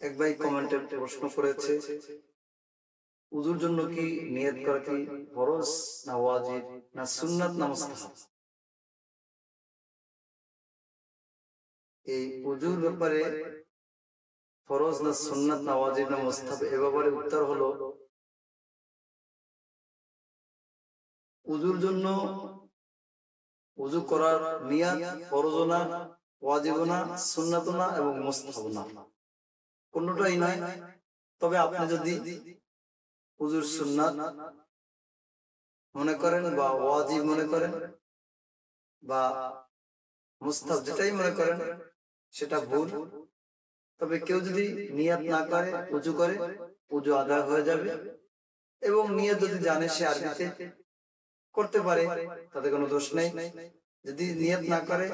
এক ভাই কমেন্টে প্রশ্ন করেছে, উযুর জন্য কি নিয়ত করা কি ফরজ না ওয়াজিব না সুন্নাত না মুস্তাহাব? এই উযুর ব্যাপারে ফরজ না সুন্নাত না ওয়াজিব না মুস্তাহাব এ ব্যাপারে উত্তর হলো, উযুর জন্য উযু করার নিয়ত ফরজ না, ওয়াজিব না, সুন্নাত না এবং মুস্তাহাব না, কোনটাই নয়। তবে আপনি যদি উযুর সুন্নাত মনে করেন বা ওয়াজিব মনে করেন বা মুস্তাহাব যেটাই মনে করেন সেটা ভুল। তবে কেউ যদি নিয়ত না করে উযু করে, উযু আদায় হয়ে যাবে। এবং নিয়ত যদি জানে সে আরবিতে করতে পারে, তাতে কোনো দোষ নেই। যদি নিয়ত না করে,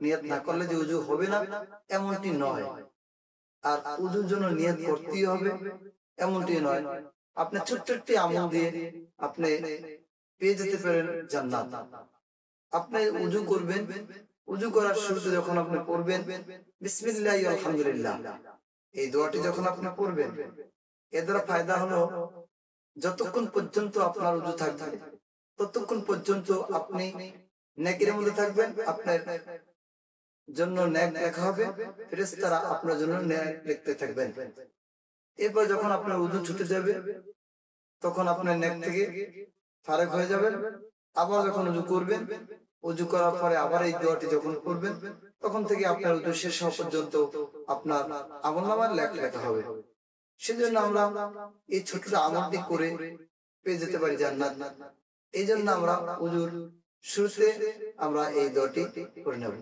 নিয়ত না করলে যে উযু হবে না এমনটি নয়। আর উযুর জন্য নিয়ত করতেই হবে এমনটি নয়। আপনি ছোট্ট একটি আমল দিয়ে আপনি পেয়ে যেতে পারেন জান্নাত। আপনি উযু করবেন, উযু করার শুরুতে যখন আপনি পড়বেন বিসমিল্লাহি আলহামদুলিল্লাহ, এই দোয়াটি যখন আপনি পড়বেন, এর দ্বারা ফায়দা হলো যতক্ষণ পর্যন্ত আপনার উযু থাকবে ততক্ষণ পর্যন্ত আপনি নেকির মধ্যে থাকবেন। আপনার জন্য নেক লেখা হবে, ফেরেশতারা আপনার জন্য নেক লিখতে থাকবেন। এরপর যখন আপনার উযু ছুটে যাবে তখন আপনার নেক থেকে ফারেক হয়ে যাবেন। আবার যখন উযু করবেন, উযু করার পরে আবার এই দোয়াটি যখন পড়বেন, তখন থেকে আপনার উযু শেষ হওয়া পর্যন্ত আপনার আমলনামায় লেখা হবে। সেজন্য আমরা এই ছোট্ট আমলটি করে পেয়ে যেতে পারি জান্নাত। এই জন্য আমরা উযুর শুরুতে আমরা এই দোয়াটি করে নেব।